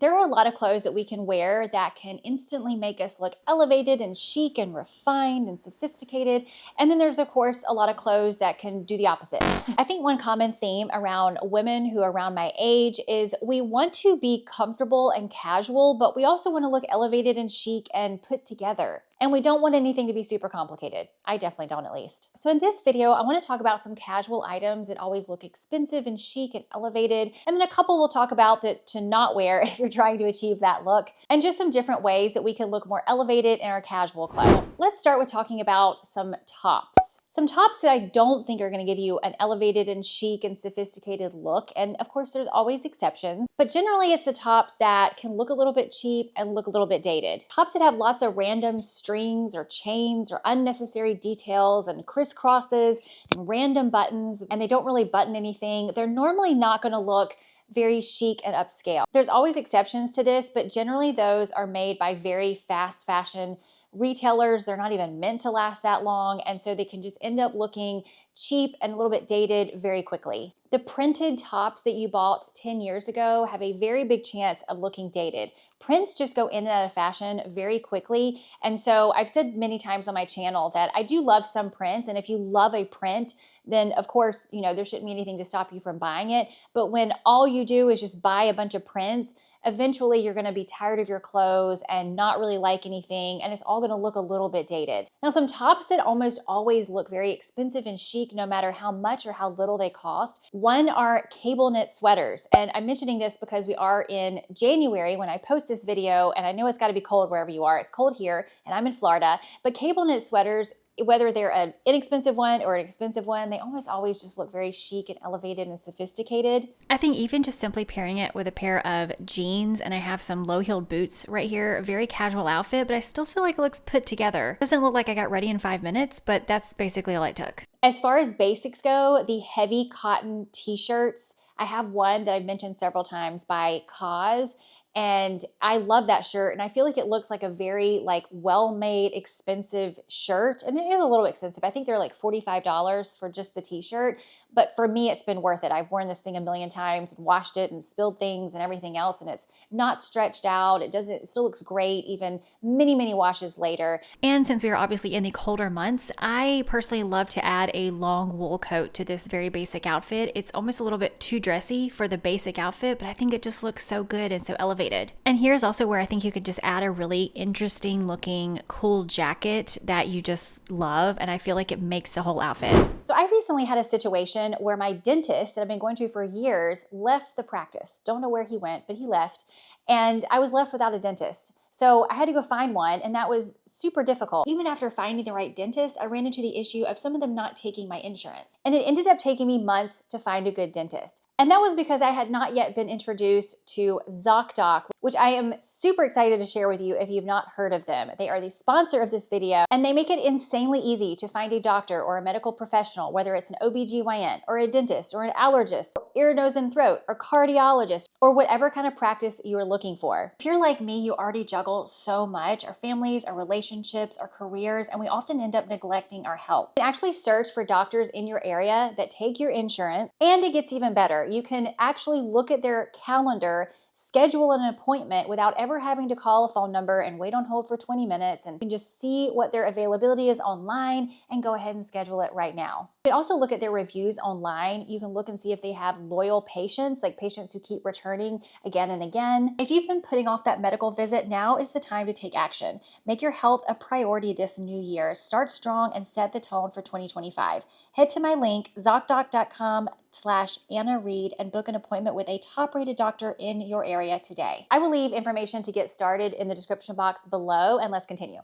There are a lot of clothes that we can wear that can instantly make us look elevated and chic and refined and sophisticated. And then there's, of course, a lot of clothes that can do the opposite. I think one common theme around women who are around my age is we want to be comfortable and casual, but we also want to look elevated and chic and put together. And we don't want anything to be super complicated. I definitely don't, at least. So in this video, I want to talk about some casual items that always look expensive and chic and elevated. And then a couple we'll talk about that to not wear if you're trying to achieve that look. And just some different ways that we can look more elevated in our casual clothes. Let's start with talking about some tops. Some tops that I don't think are going to give you an elevated and chic and sophisticated look. And of course, there's always exceptions. But generally, it's the tops that can look a little bit cheap and look a little bit dated. Tops that have lots of random strings or chains or unnecessary details and crisscrosses and random buttons, and they don't really button anything. They're normally not going to look very chic and upscale. There's always exceptions to this, but generally those are made by very fast fashion retailers. They're not even meant to last that long, and so they can just end up looking cheap and a little bit dated very quickly. The printed tops that you bought 10 years ago have a very big chance of looking dated. Prints just go in and out of fashion very quickly, and so I've said many times on my channel that I do love some prints, and if you love a print, then of course, there shouldn't be anything to stop you from buying it. But when all you do is just buy a bunch of prints, eventually you're going to be tired of your clothes and not really like anything, and it's all going to look a little bit dated. Now, some tops that almost always look very expensive and chic no matter how much or how little they cost. One are cable knit sweaters, and I'm mentioning this because we are in January when I post this video, and I know it's got to be cold wherever you are. It's cold here, and I'm in Florida, but cable knit sweaters, whether they're an inexpensive one or an expensive one, they almost always just look very chic and elevated and sophisticated. I think even just simply pairing it with a pair of jeans, and I have some low-heeled boots right here, a very casual outfit, but I still feel like it looks put together. Doesn't look like I got ready in 5 minutes, but that's basically all it took. As far as basics go, the heavy cotton t-shirts, I have one that I've mentioned several times by CASHMERE, and I love that shirt, and I feel like it looks like a very well-made, expensive shirt, and it is a little expensive. I think they're like $45 for just the t-shirt, but for me, it's been worth it. I've worn this thing a million times and washed it and spilled things and everything else, and it's not stretched out. It still looks great, even many, many washes later. And since we are obviously in the colder months, I personally love to add a long wool coat to this very basic outfit. It's almost a little bit too dressy for the basic outfit, but I think it just looks so good and so elevated. And here's also where I think you could just add a really interesting looking cool jacket that you just love, and I feel like it makes the whole outfit. So I recently had a situation where my dentist that I've been going to for years left the practice. Don't know where he went, but he left, and I was left without a dentist. So I had to go find one, and that was super difficult. Even after finding the right dentist, I ran into the issue of some of them not taking my insurance. And it ended up taking me months to find a good dentist. And that was because I had not yet been introduced to ZocDoc, which I am super excited to share with you if you've not heard of them. They are the sponsor of this video, and they make it insanely easy to find a doctor or a medical professional, whether it's an OBGYN or a dentist or an allergist, or ear, nose, and throat, or cardiologist, or whatever kind of practice you are looking for. If you're like me, you already juggle so much, our families, our relationships, our careers, and we often end up neglecting our health. You can actually search for doctors in your area that take your insurance, and it gets even better. You can actually look at their calendar, schedule an appointment without ever having to call a phone number and wait on hold for 20 minutes, and you can just see what their availability is online and go ahead and schedule it right now. You can also look at their reviews online. You can look and see if they have loyal patients, like patients who keep returning again and again. If you've been putting off that medical visit, now is the time to take action. Make your health a priority this new year. Start strong and set the tone for 2025. Head to my link, ZocDoc.com/Anna Reed, and book an appointment with a top-rated doctor in your area today. I will leave information to get started in the description box below, and let's continue.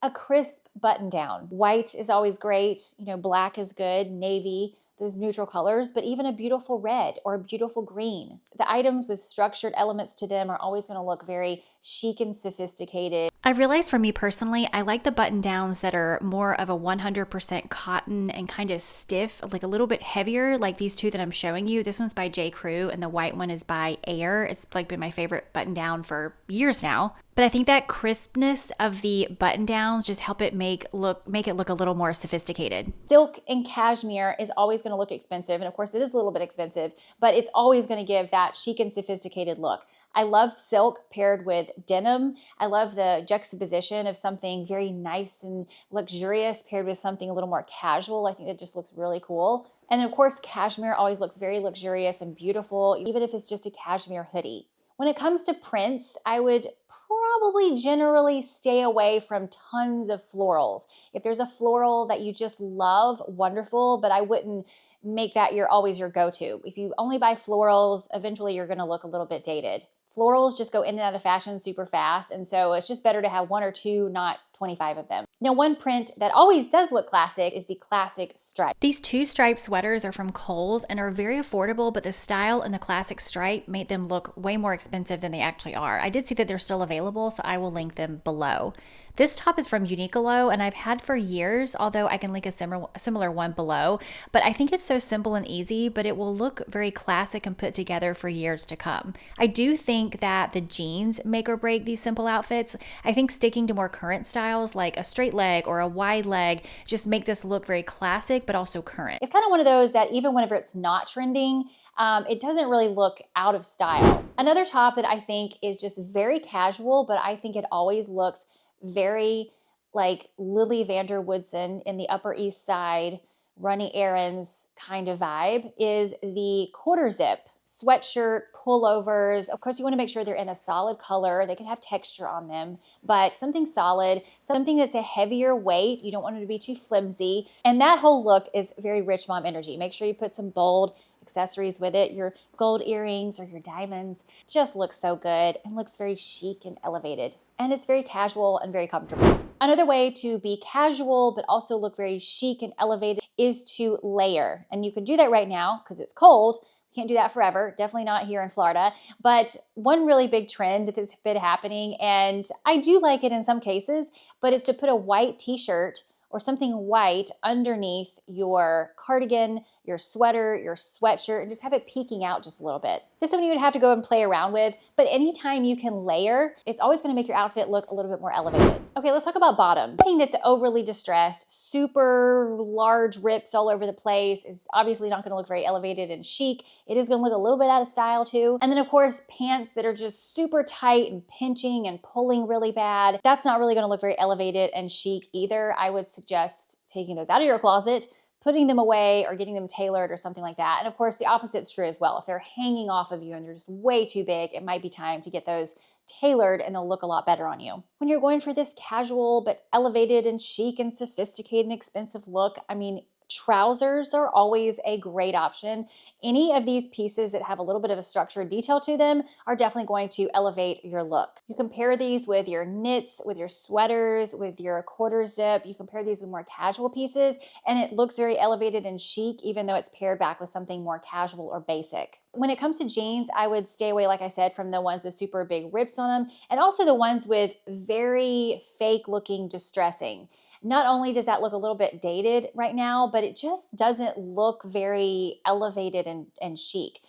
A crisp button down. White is always great. Black is good. Navy, those neutral colors, but even a beautiful red or a beautiful green. The items with structured elements to them are always going to look very chic and sophisticated. I realized for me personally, I like the button downs that are more of a 100% cotton and kind of stiff, like a little bit heavier, like these two that I'm showing you. This one's by J. Crew and the white one is by Air. It's been my favorite button down for years now. But I think that crispness of the button downs just help it make it look a little more sophisticated. Silk and cashmere is always going to look expensive. And of course it is a little bit expensive, but it's always going to give that chic and sophisticated look. I love silk paired with denim. I love the juxtaposition of something very nice and luxurious paired with something a little more casual. I think that just looks really cool. And then of course, cashmere always looks very luxurious and beautiful, even if it's just a cashmere hoodie. When it comes to prints, I would probably generally stay away from tons of florals. If there's a floral that you just love, wonderful, but I wouldn't make that always your go-to. If you only buy florals, eventually you're gonna look a little bit dated. Florals just go in and out of fashion super fast, and so it's just better to have 1 or 2, not 25 of them. Now, one print that always does look classic is the classic stripe. These 2 stripe sweaters are from Kohl's and are very affordable, but the style and the classic stripe made them look way more expensive than they actually are. I did see that they're still available, so I will link them below. This top is from Uniqlo and I've had for years, although I can link a similar one below, but I think it's so simple and easy, but it will look very classic and put together for years to come. I do think that the jeans make or break these simple outfits. I think sticking to more current styles like a straight leg or a wide leg just make this look very classic, but also current. It's kind of one of those that even whenever it's not trending, it doesn't really look out of style. Another top that I think is just very casual, but I think it always looks very like Lily Vanderwoodson in the Upper East Side running errands kind of vibe is the quarter zip sweatshirt pullovers. Of course, you want to make sure they're in a solid color. They can have texture on them, but something solid, something that's a heavier weight. You don't want it to be too flimsy. And that whole look is very rich mom energy. Make sure you put some bold accessories with it. Your gold earrings or your diamonds just looks so good and looks very chic and elevated. And it's very casual and very comfortable. Another way to be casual but also look very chic and elevated is to layer. And you can do that right now because it's cold. Can't do that forever, definitely not here in Florida. But one really big trend that's been happening, and I do like it in some cases, but it's to put a white t-shirt or something white underneath your cardigan, your sweater, your sweatshirt, and just have it peeking out just a little bit. This is something you would have to go and play around with, but anytime you can layer, it's always gonna make your outfit look a little bit more elevated. Okay, let's talk about bottoms. Anything that's overly distressed, super large rips all over the place is obviously not gonna look very elevated and chic. It is gonna look a little bit out of style too. And then of course, pants that are just super tight and pinching and pulling really bad, that's not really gonna look very elevated and chic either. I would suggest taking those out of your closet, putting them away or getting them tailored or something like that. And of course, the opposite's true as well. If they're hanging off of you and they're just way too big, it might be time to get those tailored and they'll look a lot better on you. When you're going for this casual but elevated and chic and sophisticated and expensive look, I mean, trousers are always a great option. Any of these pieces that have a little bit of a structured detail to them are definitely going to elevate your look. You compare these with your knits, with your sweaters, with your quarter zip. You compare these with more casual pieces and it looks very elevated and chic even though it's paired back with something more casual or basic. When it comes to jeans, I would stay away, like I said, from the ones with super big rips on them and also the ones with very fake looking distressing. Not only does that look a little bit dated right now, but it just doesn't look very elevated and chic.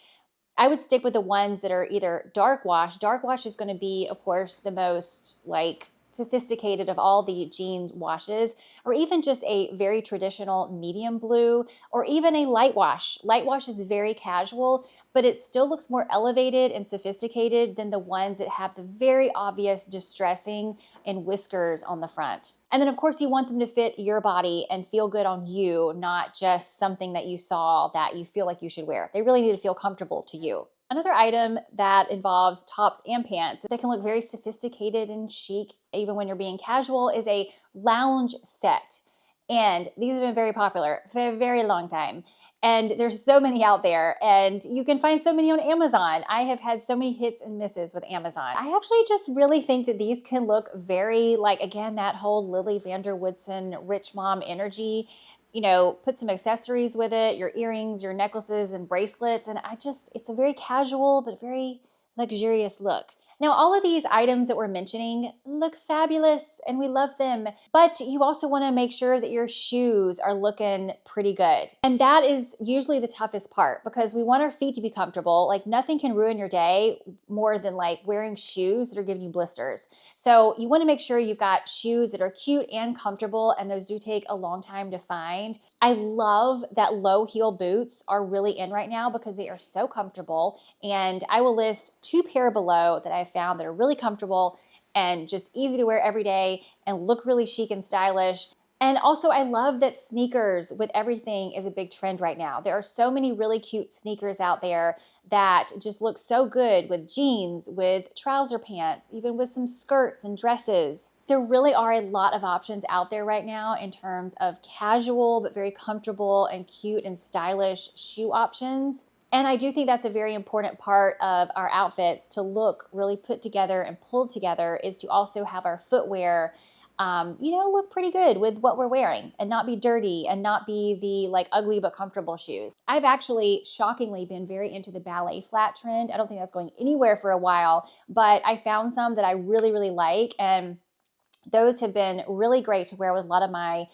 I would stick with the ones that are either dark wash. Dark wash is going to be, of course, the most like sophisticated of all the jeans washes, or even just a very traditional medium blue, or even a light wash. Light wash is very casual, but it still looks more elevated and sophisticated than the ones that have the very obvious distressing and whiskers on the front. And then of course you want them to fit your body and feel good on you, not just something that you saw that you feel like you should wear. They really need to feel comfortable to you. Another item that involves tops and pants that can look very sophisticated and chic even when you're being casual is a lounge set. And these have been very popular for a very long time. And there's so many out there and you can find so many on Amazon. I have had so many hits and misses with Amazon. I actually just really think that these can look very like, again, that whole Lily Vanderwoodson rich mom energy. You know, put some accessories with it, your earrings, your necklaces and bracelets. And it's a very casual, but very luxurious look. Now, all of these items that we're mentioning look fabulous and we love them, but you also want to make sure that your shoes are looking pretty good. And that is usually the toughest part because we want our feet to be comfortable. Like nothing can ruin your day more than like wearing shoes that are giving you blisters. So you want to make sure you've got shoes that are cute and comfortable, and those do take a long time to find. I love that low heel boots are really in right now because they are so comfortable, and I will list 2 pair below that I found that are really comfortable and just easy to wear every day and look really chic and stylish. And also I love that sneakers with everything is a big trend right now. There are so many really cute sneakers out there that just look so good with jeans, with trouser pants, even with some skirts and dresses. There really are a lot of options out there right now in terms of casual but very comfortable and cute and stylish shoe options. And I do think that's a very important part of our outfits to look really put together and pulled together, is to also have our footwear look pretty good with what we're wearing and not be dirty and not be the like ugly but comfortable shoes. I've actually shockingly been very into the ballet flat trend. I don't think that's going anywhere for a while, but I found some that I really, really like, and those have been really great to wear with a lot of my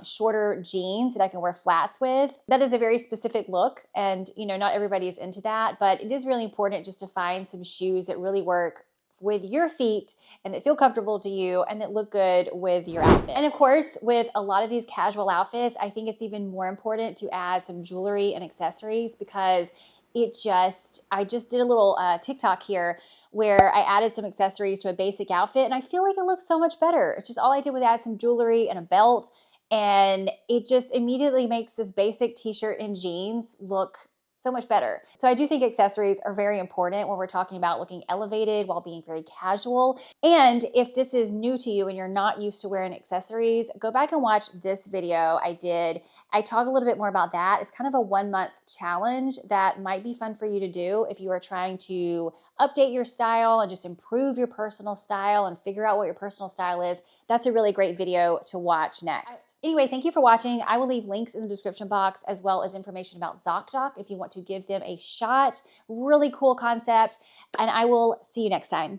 shorter jeans that I can wear flats with. That is a very specific look, and not everybody is into that, but it is really important just to find some shoes that really work with your feet and that feel comfortable to you and that look good with your outfit. And of course, with a lot of these casual outfits, I think it's even more important to add some jewelry and accessories, because I just did a little TikTok here where I added some accessories to a basic outfit and I feel like it looks so much better. It's just all I did was add some jewelry and a belt, and it just immediately makes this basic t-shirt and jeans look so much better. So I do think accessories are very important when we're talking about looking elevated while being very casual. And if this is new to you and you're not used to wearing accessories, go back and watch this video I did. I talk a little bit more about that. It's kind of a 1-month challenge that might be fun for you to do if you are trying to update your style and just improve your personal style and figure out what your personal style is. That's a really great video to watch next. Anyway, thank you for watching. I will leave links in the description box as well as information about ZocDoc if you want to give them a shot. Really cool concept, and I will see you next time.